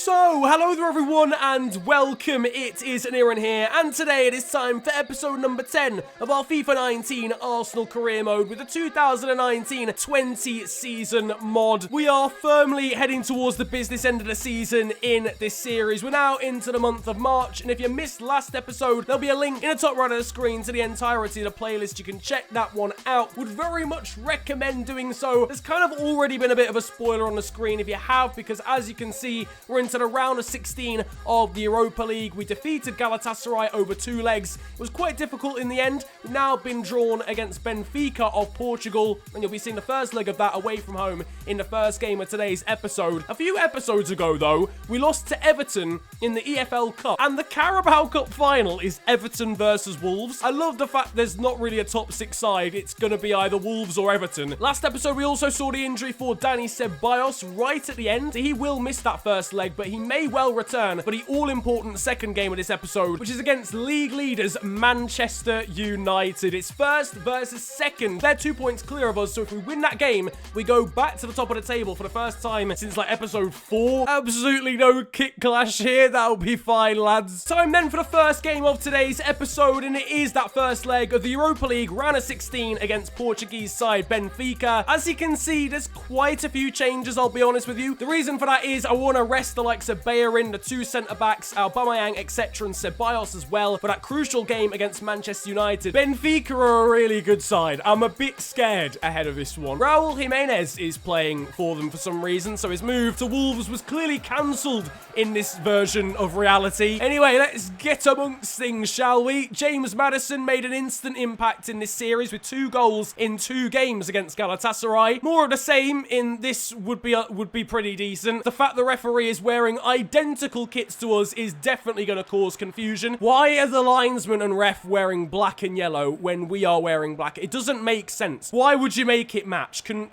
So, hello there everyone and welcome, it is Aaron here, and today it is time for episode number 10 of our FIFA 19 Arsenal career mode with the 2019-20 season mod. We are firmly heading towards the business end of the season in this series. We're now into the month of March, and if you missed last episode, there'll be a link in the top right of the screen to the entirety of the playlist. You can check that one out. Would very much recommend doing so. There's kind of already been a bit of a spoiler on the screen if you have, because as you can see, we're into the round of 16 of the Europa League. We defeated Galatasaray over 2 legs. It was quite difficult in the end. We've now been drawn against Benfica of Portugal, and you'll be seeing the first leg of that away from home in the first game of today's episode. A few episodes ago, though, we lost to Everton in the EFL Cup, and the Carabao Cup final is Everton versus Wolves. I love the fact there's not really a top 6 side. It's going to be either Wolves or Everton. Last episode, we also saw the injury for Dani Ceballos right at the end. He will miss that first leg, but he may well return for the all-important second game of this episode, which is against league leaders Manchester United. It's first versus second. They're 2 points clear of us, so if we win that game, we go back to the top of the table for the first time since like episode 4. Absolutely no kick clash here. That'll be fine, lads. Time then for the first game of today's episode, and it is that first leg of the Europa League round of 16 against Portuguese side Benfica. As you can see, there's quite a few changes, I'll be honest with you. The reason for that is I want to rest the likes of Bellerin, the 2 centre-backs, Aubameyang, etc., and Ceballos as well for that crucial game against Manchester United. Benfica are a really good side. I'm a bit scared ahead of this one. Raul Jimenez is playing for them for some reason, so his move to Wolves was clearly cancelled in this version of reality. Anyway, let's get amongst things, shall we? James Maddison made an instant impact in this series with 2 goals in 2 games against Galatasaray. More of the same in this would be pretty decent. The fact the referee is wearing identical kits to us is definitely going to cause confusion. Why are the linesman and ref wearing black and yellow when we are wearing black? It doesn't make sense. Why would you make it match? Can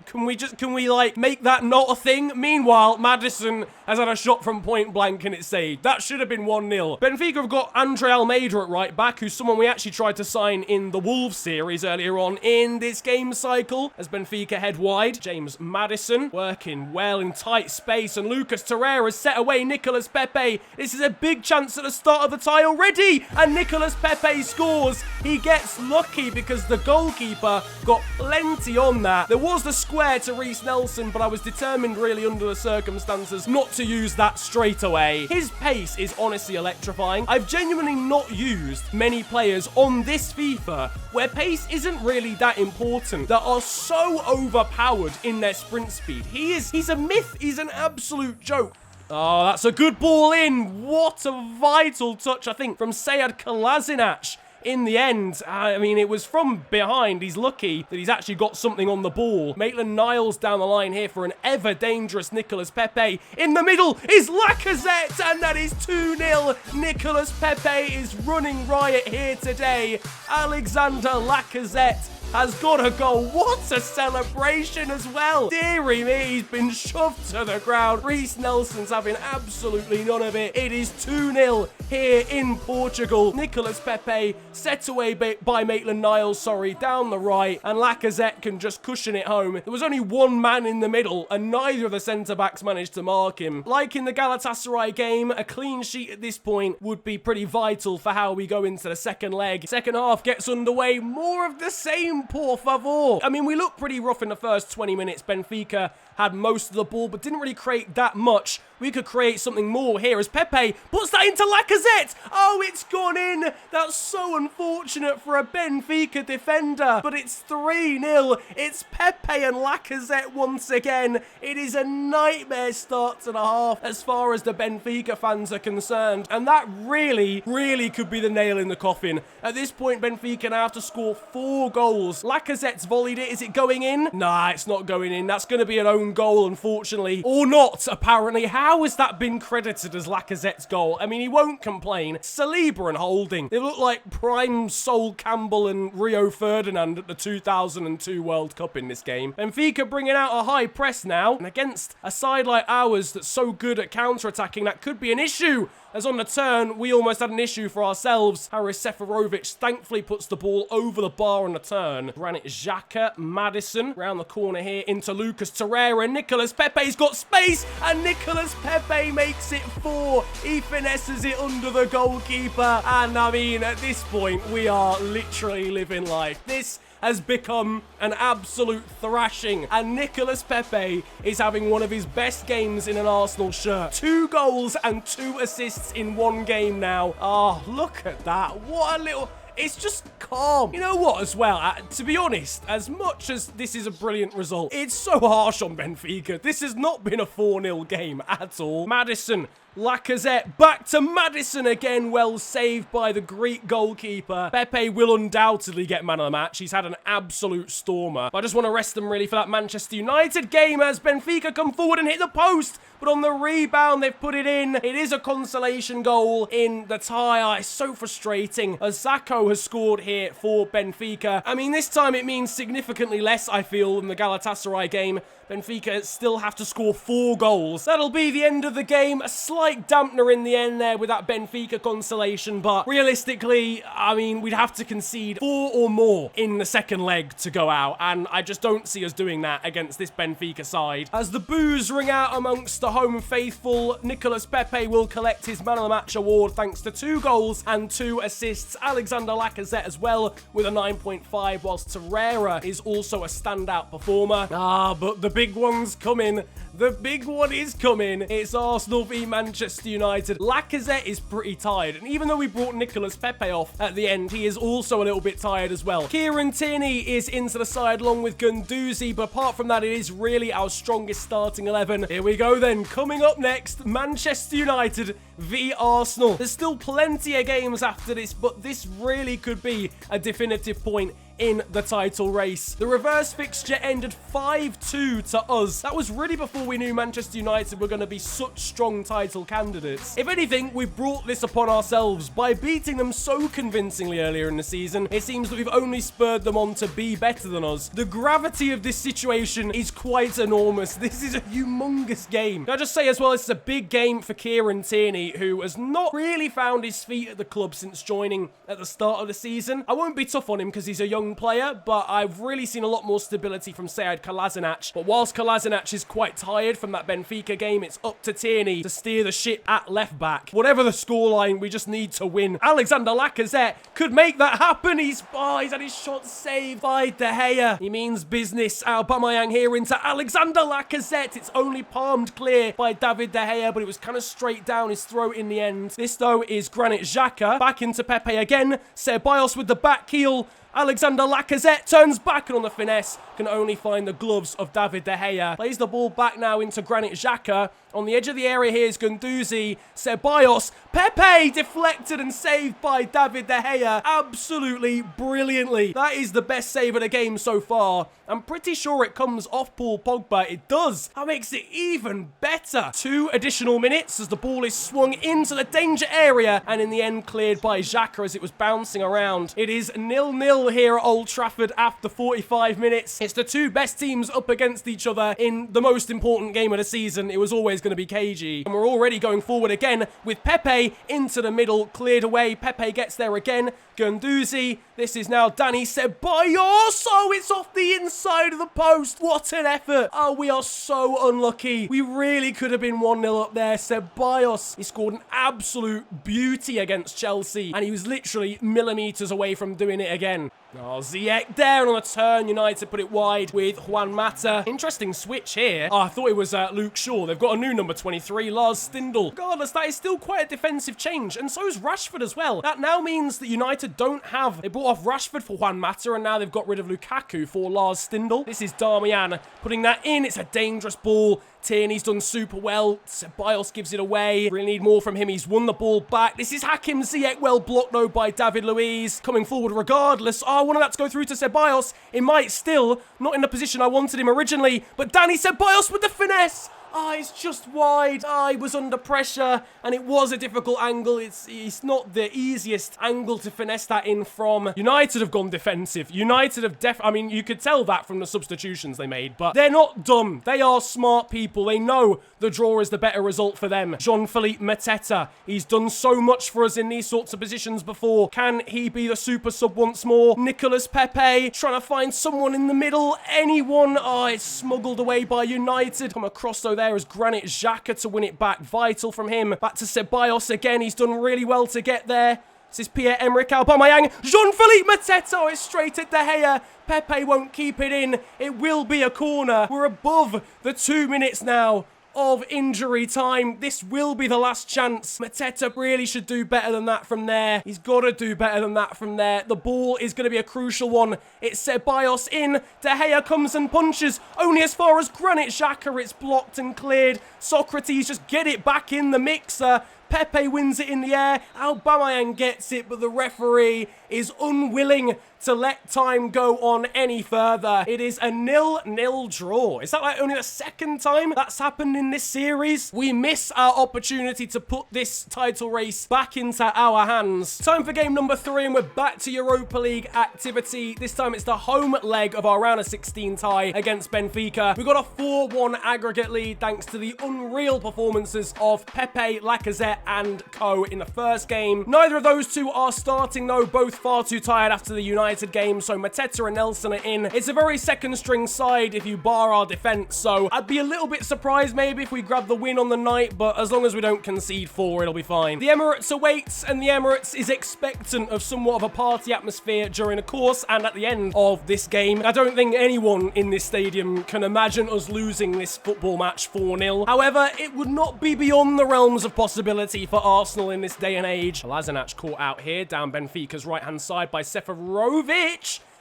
we like make that not a thing? Meanwhile, Maddison has had a shot from point blank and it's saved. That should have been 1-0. Benfica have got Andre Almeida at right back, who's someone we actually tried to sign in the Wolves series earlier on in this game cycle. As Benfica head wide, James Maddison working well in tight space, and Lucas Torreira has set away Nicolas Pepe. This is a big chance at the start of the tie already, and Nicolas Pepe scores. He gets lucky because the goalkeeper got plenty on that. There was the square to Reece Nelson, but I was determined really under the circumstances not to use that straight away. His pace is honestly electrifying. I've genuinely not used many players on this FIFA where pace isn't really that important, that are so overpowered in their sprint speed. He's a myth. He's an absolute joke. Oh, that's a good ball in. What a vital touch, I think, from Sead Kolasinac. In the end, I mean, it was from behind. He's lucky that he's actually got something on the ball. Maitland-Niles down the line here for an ever-dangerous Nicolas Pepe. In the middle is Lacazette, and that is 2-0. Nicolas Pepe is running riot here today. Alexander Lacazette has got a goal. What a celebration as well. Deary me, he's been shoved to the ground. Reece Nelson's having absolutely none of it. It is 2-0 here in Portugal. Nicolas Pepe set away by Maitland-Niles, down the right, and Lacazette can just cushion it home. There was only one man in the middle, and neither of the centre-backs managed to mark him. Like in the Galatasaray game, a clean sheet at this point would be pretty vital for how we go into the second leg. Second half gets underway. More of the same, por favor. I mean, we looked pretty rough in the first 20 minutes. Benfica had most of the ball, but didn't really create that much. We could create something more here as Pepe puts that into Lacazette. Oh, it's gone in. That's so unfortunate for a Benfica defender, but it's 3-0. It's Pepe and Lacazette once again. It is a nightmare start to the half as far as the Benfica fans are concerned, and that really could be the nail in the coffin. At this point, Benfica now have to score 4 goals. Lacazette's volleyed it. Is it going in? Nah, it's not going in. That's going to be an own goal, unfortunately. Or not, apparently. How has that been credited as Lacazette's goal? I mean, he won't complain. Saliba and Holding. They look like prime Sol Campbell and Rio Ferdinand at the 2002 World Cup in this game. Benfica bringing out a high press now. And against a side like ours that's so good at counter-attacking, that could be an issue. As on the turn, we almost had an issue for ourselves. Haris Seferovic thankfully puts the ball over the bar on the turn. turn. Granit Xhaka, Maddison, round the corner here into Lucas Torreira. Nicolas Pepe's got space, and Nicolas Pepe makes it 4. He finesses it under the goalkeeper, and I mean, at this point, we are literally living life. This has become an absolute thrashing, and Nicolas Pepe is having one of his best games in an Arsenal shirt. 2 goals and 2 assists in one game now. Oh, look at that. What a little... It's just calm. You know what, as well, to be honest, as much as this is a brilliant result, it's so harsh on Benfica. This has not been a 4-0 game at all. Maddison, Lacazette, back to Maddison again. Well saved by the Greek goalkeeper. Pepe will undoubtedly get man of the match. He's had an absolute stormer. But I just want to rest them really for that Manchester United game as Benfica come forward and hit the post. But on the rebound, they've put it in. It is a consolation goal in the tie. It's so frustrating as Zacco has scored here for Benfica. I mean, this time it means significantly less, I feel, than the Galatasaray game. Benfica still have to score 4 goals. That'll be the end of the game. A slight dampener in the end there with that Benfica consolation, but realistically, I mean, we'd have to concede 4 or more in the second leg to go out, and I just don't see us doing that against this Benfica side. As the boos ring out amongst the home faithful, Nicolas Pepe will collect his man of the match award thanks to 2 goals and 2 assists. Alexander Lacazette as well with a 9.5, whilst Torreira is also a standout performer. But the big one's coming. The big one is coming. It's Arsenal v Manchester United. Lacazette is pretty tired, and even though we brought Nicolas Pepe off at the end, he is also a little bit tired as well. Kieran Tierney is into the side along with Guendouzi, but apart from that, it is really our strongest starting 11. Here we go then. Coming up next, Manchester United v Arsenal. There's still plenty of games after this, but this really could be a definitive point in the title race. The reverse fixture ended 5-2 to us. That was really before we knew Manchester United were going to be such strong title candidates. If anything, we brought this upon ourselves by beating them so convincingly earlier in the season. It seems that we've only spurred them on to be better than us. The gravity of this situation is quite enormous. This is a humongous game. Can I just say as well, this is a big game for Kieran Tierney, who has not really found his feet at the club since joining at the start of the season. I won't be tough on him because he's a young player, but I've really seen a lot more stability from Sead Kolasinac. But whilst Kolasinac is quite tired from that Benfica game, it's up to Tierney to steer the ship at left back. Whatever the scoreline, we just need to win. Alexander Lacazette could make that happen. He's had his shot saved by De Gea. He means business. Aubameyang here into Alexander Lacazette. It's only palmed clear by David De Gea, but it was kind of straight down his throat in the end. This though is Granit Xhaka. Back into Pepe again. Ceballos with the back heel. Alexander Lacazette turns back, and on the finesse can only find the gloves of David De Gea. Plays the ball back now into Granit Xhaka. On the edge of the area here is Guendouzi. Ceballos. Pepe deflected and saved by David De Gea. Absolutely brilliantly. That is the best save of the game so far. I'm pretty sure it comes off Paul Pogba. It does. That makes it even better. 2 additional minutes as the ball is swung into the danger area, and in the end cleared by Xhaka as it was bouncing around. It is 0-0 here at Old Trafford after 45 minutes. It's the 2 best teams up against each other in the most important game of the season. It was always going to be cagey. And we're already going forward again with Pepe into the middle, cleared away. Pepe gets there again. Guendouzi. This is now Dani Ceballos. Oh, it's off the inside of the post. What an effort. Oh, we are so unlucky. We really could have been 1-0 up there. Ceballos, he scored an absolute beauty against Chelsea, and he was literally millimetres away from doing it again. Oh, Ziyech there on a turn. United put it wide with Juan Mata. Interesting switch here. Oh, I thought it was Luke Shaw. They've got a new number 23, Lars Stindl. Regardless, that is still quite a defensive change, and so is Rashford as well. That now means that United don't have... They brought off Rashford for Juan Mata, and now they've got rid of Lukaku for Lars Stindl. This is Darmian putting that in. It's a dangerous ball. Tierney's done super well. Ceballos gives it away. Really need more from him. He's won the ball back. This is Hakim Ziyech, well blocked though by David Luiz. Coming forward regardless. Oh, I wanted that to go through to Ceballos. It might still. Not in the position I wanted him originally. But Dani Ceballos with the finesse. Ah, it's just wide. Ah, he was under pressure, and it was a difficult angle. It's not the easiest angle to finesse that in from. United have gone defensive. United have I mean, you could tell that from the substitutions they made, but they're not dumb. They are smart people. They know the draw is the better result for them. Jean-Philippe Mateta, he's done so much for us in these sorts of positions before. Can he be the super sub once more? Nicolas Pepe, trying to find someone in the middle. Anyone? Oh, it's smuggled away by United. Come across though there as Granit Xhaka to win it back. Vital from him. Back to Ceballos again. He's done really well to get there. This is Pierre-Emerick Aubameyang. Jean-Philippe Mateta. Oh, it's straight at De Gea. Pepe won't keep it in. It will be a corner. We're above the 2 minutes now of injury time. This will be the last chance. Mateta really should do better than that from there. He's got to do better than that from there. The ball is going to be a crucial one. It's Ceballos in. De Gea comes and punches. Only as far as Granit Xhaka. It's blocked and cleared. Socrates just get it back in the mixer. Pepe wins it in the air. Aubameyang gets it, but the referee is unwilling to let time go on any further. It is a 0-0 draw. Is that like only the second time that's happened in this series? We miss our opportunity to put this title race back into our hands. Time for game number 3, and we're back to Europa League activity. This time it's the home leg of our round of 16 tie against Benfica. We got a 4-1 aggregate lead thanks to the unreal performances of Pepe, Lacazette and co in the first game. Neither of those two are starting though, both far too tired after the United game, so Mateta and Nelson are in. It's a very second string side if you bar our defense, so I'd be a little bit surprised maybe if we grab the win on the night, but as long as we don't concede 4, it'll be fine. The Emirates awaits, and the Emirates is expectant of somewhat of a party atmosphere during the course and at the end of this game. I don't think anyone in this stadium can imagine us losing this football match 4-0. However, it would not be beyond the realms of possibility for Arsenal in this day and age. Kolasinac caught out here down Benfica's right-hand side by Seferovic,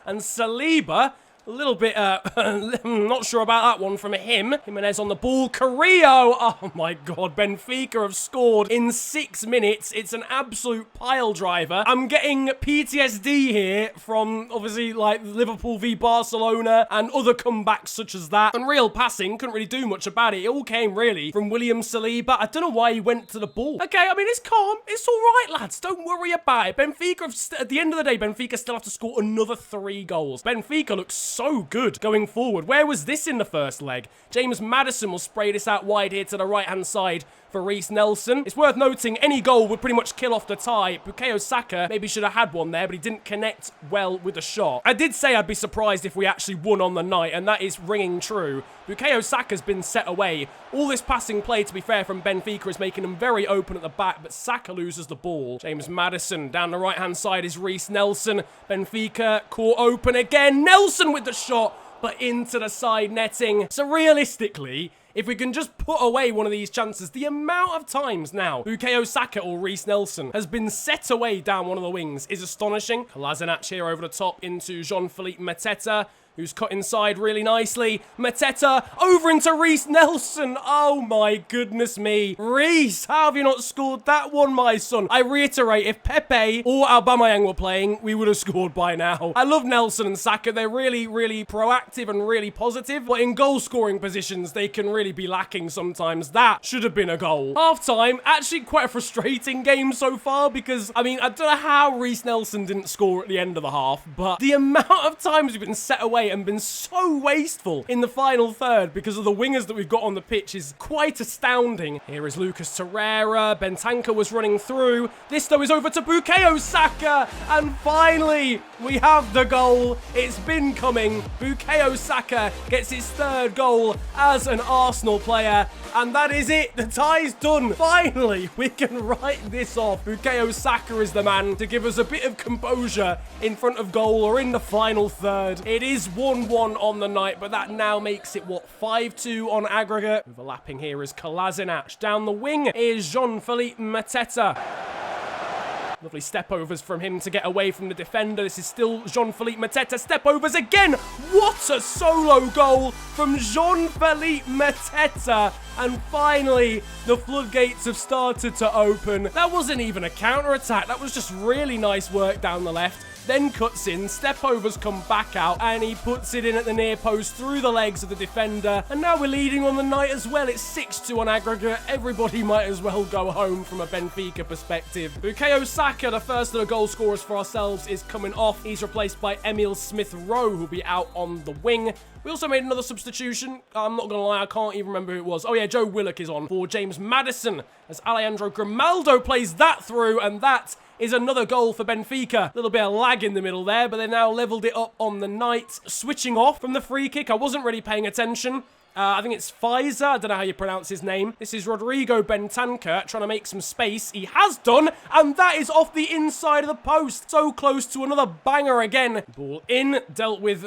and Saliba. A little bit, not sure about that one from him. Jimenez on the ball. Carrillo. Oh my God. Benfica have scored in 6 minutes. It's an absolute pile driver. I'm getting PTSD here from, obviously, like, Liverpool v Barcelona and other comebacks such as that. Unreal passing. Couldn't really do much about it. It all came, really, from William Saliba. I don't know why he went to the ball. Okay, I mean, it's calm. It's all right, lads. Don't worry about it. Benfica, at the end of the day, Benfica still have to score another 3 goals. Benfica looks so good going forward. Where was this in the first leg? James Maddison will spray this out wide here to the right-hand side for Reiss Nelson. It's worth noting any goal would pretty much kill off the tie. Bukayo Saka maybe should have had one there, but he didn't connect well with the shot. I did say I'd be surprised if we actually won on the night, and that is ringing true. Bukayo Saka's been set away. All this passing play, to be fair, from Benfica is making them very open at the back, but Saka loses the ball. James Maddison down the right-hand side is Reiss Nelson. Benfica caught open again. Nelson with the shot, but into the side netting. So realistically, if we can just put away one of these chances, the amount of times now Bukayo Saka or Reiss Nelson has been set away down one of the wings is astonishing. Kolasinac here over the top into Jean-Philippe Mateta, who's cut inside really nicely. Mateta over into Reiss Nelson. Oh my goodness me. Reiss, how have you not scored that one, my son? I reiterate, if Pepe or Aubameyang were playing, we would have scored by now. I love Nelson and Saka. They're really, really proactive and really positive, but in goal-scoring positions, they can really be lacking sometimes. That should have been a goal. Half-time, actually quite a frustrating game so far because, I mean, I don't know how Reiss Nelson didn't score at the end of the half, but the amount of times we've been set away and been so wasteful in the final third because of the wingers that we've got on the pitch is quite astounding. Here is Lucas Torreira. Bentancur was running through. This, though, is over to Bukayo Saka. And finally, we have the goal. It's been coming. Bukayo Saka gets his 3rd goal as an Arsenal player. And that is it. The tie's done. Finally, we can write this off. Bukayo Saka is the man to give us a bit of composure in front of goal or in the final third. It is 1-1 on the night, but that now makes it, what, 5-2 on aggregate? Overlapping here is Kolasinac. Down the wing is Jean-Philippe Mateta. Lovely step-overs from him to get away from the defender. This is still Jean-Philippe Mateta. Step-overs again. What What a solo goal from Jean-Philippe Mateta. And finally, the floodgates have started to open. That wasn't even a counter-attack. That was just really nice work down the left. Then cuts in, step-overs come back out, and he puts it in at the near post through the legs of the defender. And now we're leading on the night as well. It's 6-2 on aggregate. Everybody might as well go home from a Benfica perspective. Bukayo Saka, the first of the goal scorers for ourselves, is coming off. He's replaced by Emil Smith-Rowe, who'll be out on the wing. We also made another substitution. I'm not going to lie, I can't even remember who it was. Oh yeah, Joe Willock is on for James Maddison as Alejandro Grimaldo plays that through, and that is another goal for Benfica. A little bit of lag in the middle there, but they now leveled it up on the night. Switching off from the free kick, I wasn't really paying attention. I think it's Pfizer. I don't know how you pronounce his name. This is Rodrigo Bentancur trying to make some space. He has done, and that is off the inside of the post. So close to another banger again. Ball in, dealt with.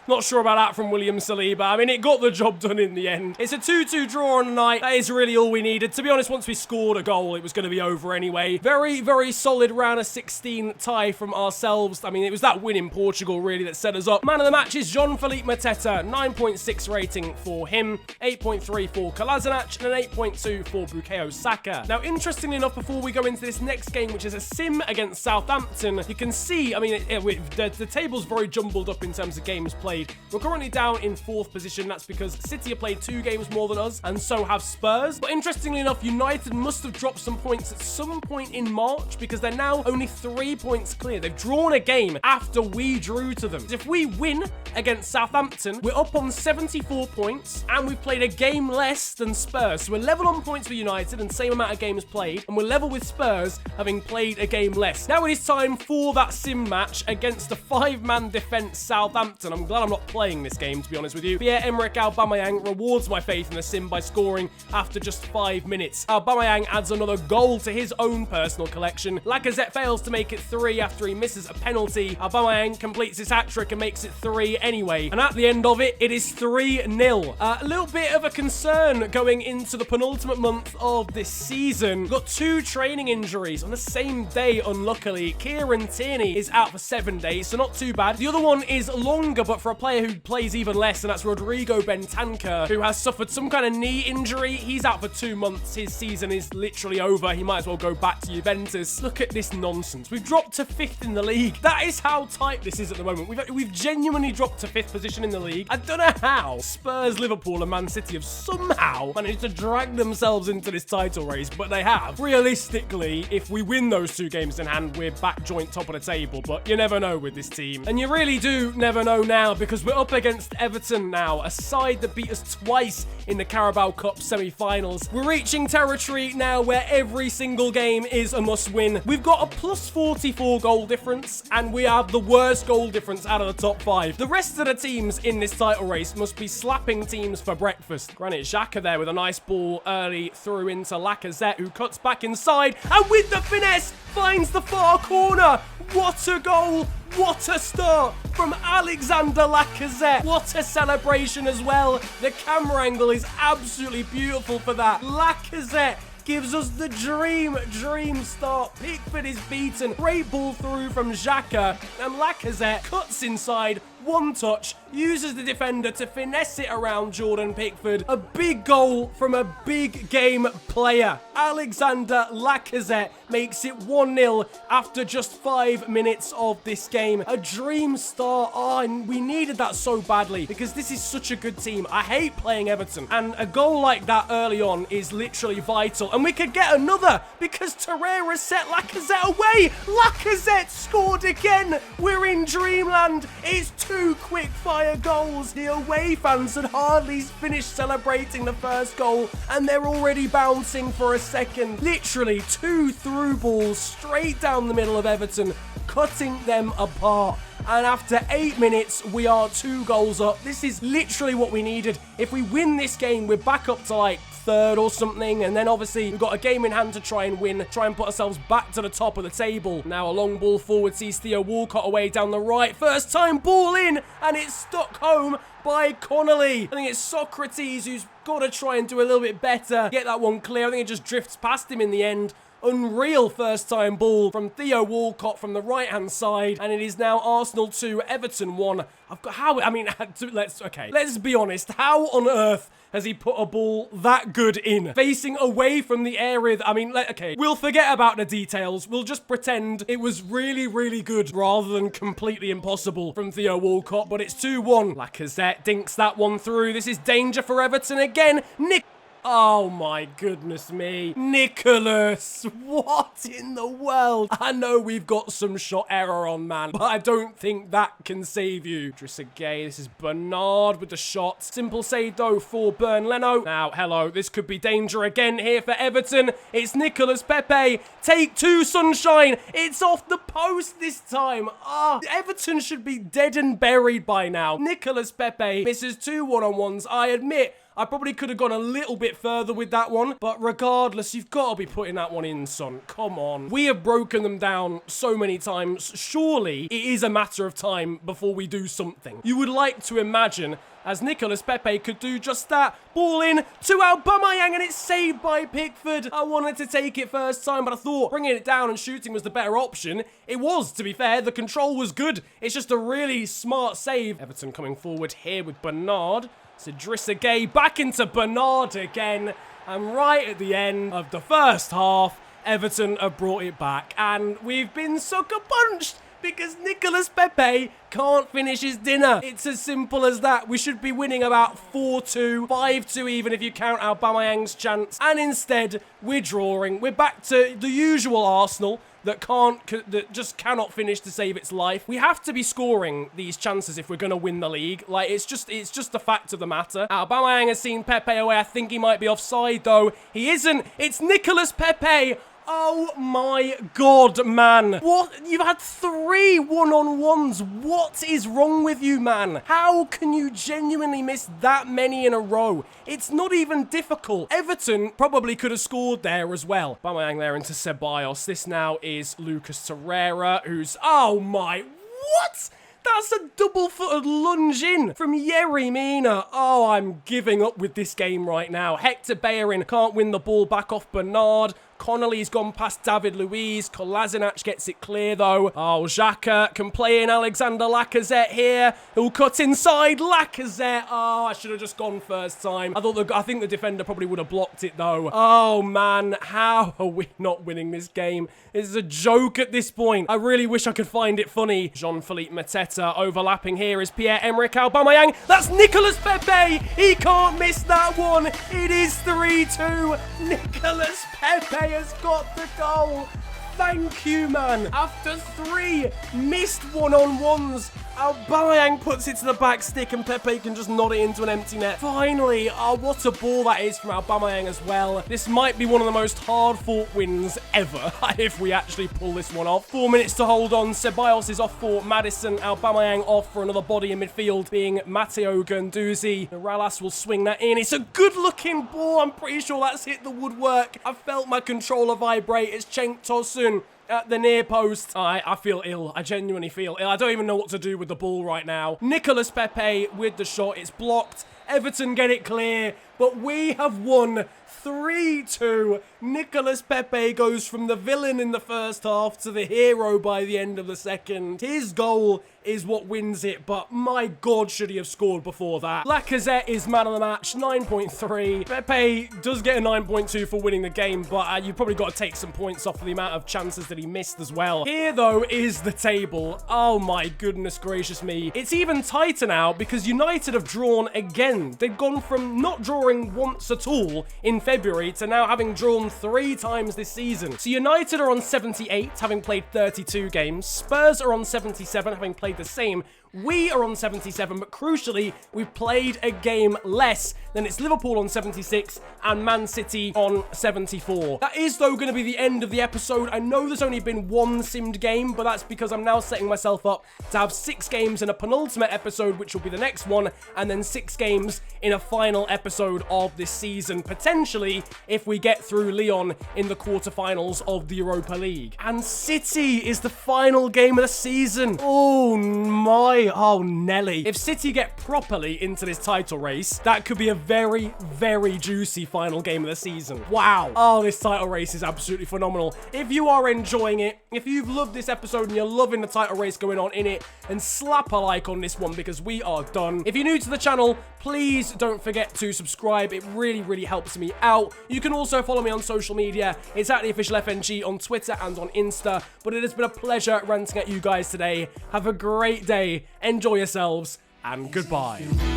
Not sure about that from William Saliba. I mean, it got the job done in the end. It's a 2-2 draw on the night. That is really all we needed. To be honest, once we scored a goal, it was going to be over anyway. Very, very solid round of 16 tie from ourselves. I mean, it was that win in Portugal, really, that set us up. Man of the match is Jean-Philippe Mateta. 9.6 rating for him, 8.3 for Kolasinac, and an 8.2 for Bukayo Saka. Now, interestingly enough, before we go into this next game, which is a sim against Southampton, you can see, I mean, the table's very jumbled up in terms of games played. We're currently down in 4th position. That's because City have played 2 games more than us, and so have Spurs. But interestingly enough, United must have dropped some points at some point in March, because they're now only 3 points clear. They've drawn a game after we drew to them. If we win against Southampton, we're up on 74 points, and we've played a game less than Spurs. So we're level on points with United and same amount of games played, and we're level with Spurs having played a game less. Now it is time for that sim match against the 5-man defense Southampton. I'm glad I'm not playing this game, to be honest with you. Pierre-Emerick Aubameyang rewards my faith in the sim by scoring after just 5 minutes. Aubameyang adds another goal to his own personal collection. Lacazette fails to make it 3 after he misses a penalty. Aubameyang completes his hat-trick and makes it 3 anyway. And at the end of it, it is 3-0. A little bit of a concern going into the penultimate month of this season. We've got 2 training injuries on the same day, unluckily. Kieran Tierney is out for 7 days, so not too bad. The other one is longer, but for a player who plays even less, and that's Rodrigo Bentancur, who has suffered some kind of knee injury. He's out for 2 months. His season is literally over. He might as well go back to Juventus. Look at this nonsense. We've dropped to 5th in the league. That is how tight this is at the moment. We've genuinely dropped to 5th position in the league. I don't know how Spurs, Liverpool, and Man City have somehow managed to drag themselves into this title race, but they have. Realistically, if we win those 2 games in hand, we're back joint top of the table, but you never know with this team. And you really do never know now, because we're up against Everton now, a side that beat us twice in the Carabao Cup semi-finals. We're reaching territory now where every single game is a must-win. We've got a plus 44 goal difference, and we have the worst goal difference out of the top 5. The rest of the teams in this title race must be slapping teams for breakfast. Granit Xhaka there with a nice ball early through into Lacazette, who cuts back inside, and with the finesse, finds the far corner. What a goal! What a start from Alexander Lacazette. What a celebration as well. The camera angle is absolutely beautiful for that. Lacazette gives us the dream start. Pickford is beaten. Great ball through from Xhaka, and Lacazette cuts inside. One touch, uses the defender to finesse it around Jordan Pickford. A big goal from a big game player. Alexander Lacazette makes it 1-0 after just 5 minutes of this game. A dream start. Oh, and we needed that so badly because this is such a good team. I hate playing Everton, and a goal like that early on is literally vital. And we could get another because Torreira set Lacazette away. Lacazette scored again. We're in dreamland. It's 2 quick-fire goals. The away fans had hardly finished celebrating the first goal, and they're already bouncing for a second. Literally 2 through balls straight down the middle of Everton, cutting them apart. And after 8 minutes, we are 2 goals up. This is literally what we needed. If we win this game, we're back up to like 3rd or something, and then obviously we've got a game in hand to try and win, try and put ourselves back to the top of the table. Now a long ball forward sees Theo Walcott away down the right. First time ball in, and it's stuck home. by Connolly. I think it's Socrates who's got to try and do a little bit better. Get that one clear. I think it just drifts past him in the end. Unreal first time ball from Theo Walcott from the right hand side, and it is now Arsenal 2, Everton 1. Let's be honest, how on earth has he put a ball that good in? Facing away from the area, we'll forget about the details. We'll just pretend it was really, really good rather than completely impossible from Theo Walcott, but it's 2-1. Lacazette dinks that one through. This is danger for Everton again. Oh my goodness me. Nicholas, what in the world? I know we've got some shot error on, man, but I don't think that can save you. Drissagay, this is Bernard with the shot. Simple save though for Bern Leno. Now, hello, this could be danger again here for Everton. It's Nicholas Pepe. Take 2, Sunshine. It's off the post this time. Everton should be dead and buried by now. Nicholas Pepe misses 2 one-on-ones. I admit, I probably could have gone a little bit further with that one, but regardless, you've got to be putting that one in, son. Come on. We have broken them down so many times. Surely it is a matter of time before we do something. You would like to imagine as Nicholas Pepe could do just that. Ball in to Aubameyang, and it's saved by Pickford. I wanted to take it first time, but I thought bringing it down and shooting was the better option. It was, to be fair. The control was good. It's just a really smart save. Everton coming forward here with Bernard. So Drissagay back into Bernard again. And right at the end of the first half, Everton have brought it back. And we've been sucker punched because Nicholas Pepe can't finish his dinner. It's as simple as that. We should be winning about 4-2, 5-2 even if you count Aubameyang's chance. And instead, we're drawing. We're back to the usual Arsenal that just cannot finish to save its life. We have to be scoring these chances if we're going to win the league. Like, it's just the fact of the matter. Aubameyang has seen Pepe away. I think he might be offside, though. He isn't. It's Nicholas Pepe. Oh my god, man. What? You've had 3 one-on-ones. What is wrong with you, man? How can you genuinely miss that many in a row? It's not even difficult. Everton probably could have scored there as well. Aubameyang there into Ceballos. This now is Lucas Torreira, who's... Oh my... What? That's a double-footed lunge in from Yerry Mina. Oh, I'm giving up with this game right now. Hector Bellerin can't win the ball back off Bernard. Connolly's gone past David Luiz. Kolasinac gets it clear, though. Oh, Xhaka can play in Alexander Lacazette here. He'll cut inside. Lacazette. Oh, I should have just gone first time. I think the defender probably would have blocked it, though. Oh, man. How are we not winning this game? It's a joke at this point. I really wish I could find it funny. Jean-Philippe Mateta overlapping here is Pierre-Emerick Aubameyang. That's Nicholas Pepe. He can't miss that one. It is 3-2. Nicholas Pepe has got the goal. Thank you, man. After 3 missed one-on-ones, Aubameyang puts it to the back stick and Pepe can just nod it into an empty net. Finally, oh, what a ball that is from Aubameyang as well. This might be one of the most hard-fought wins ever if we actually pull this one off. 4 minutes to hold on. Ceballos is off for Maddison. Aubameyang off for another body in midfield, being Matteo Guendouzi. Ralas will swing that in. It's a good-looking ball. I'm pretty sure that's hit the woodwork. I felt my controller vibrate. It's Cenk Tosun at the near post. I feel ill. I genuinely feel ill. I don't even know what to do with the ball right now. Nicholas Pepe with the shot. It's blocked. Everton get it clear, but we have won 3-2. Nicholas Pepe goes from the villain in the first half to the hero by the end of the second. His goal is what wins it, but my god, should he have scored before that. Lacazette is man of the match, 9.3. Pepe does get a 9.2 for winning the game, but you've probably got to take some points off for the amount of chances that he missed as well. Here, though, is the table. Oh my goodness gracious me. It's even tighter now because United have drawn again. They've gone from not drawing once at all in February to now having drawn 3 times this season. So United are on 78, having played 32 games. Spurs are on 77, having played the same. We are on 77, but crucially, we've played a game less than it's Liverpool on 76 and Man City on 74. That is, though, going to be the end of the episode. I know there's only been 1 simmed game, but that's because I'm now setting myself up to have 6 games in a penultimate episode, which will be the next one, and then 6 games in a final episode of this season, potentially if we get through Lyon in the quarterfinals of the Europa League. And City is the final game of the season. Oh my City, oh Nelly. If City get properly into this title race, that could be a very, very juicy final game of the season. Wow. Oh, this title race is absolutely phenomenal. If you are enjoying it, if you've loved this episode and you're loving the title race going on in it, then slap a like on this one because we are done. If you're new to the channel, please don't forget to subscribe. It really, really helps me out. You can also follow me on social media. It's at the official FNG on Twitter and on Insta. But it has been a pleasure ranting at you guys today. Have a great day. Enjoy yourselves and goodbye.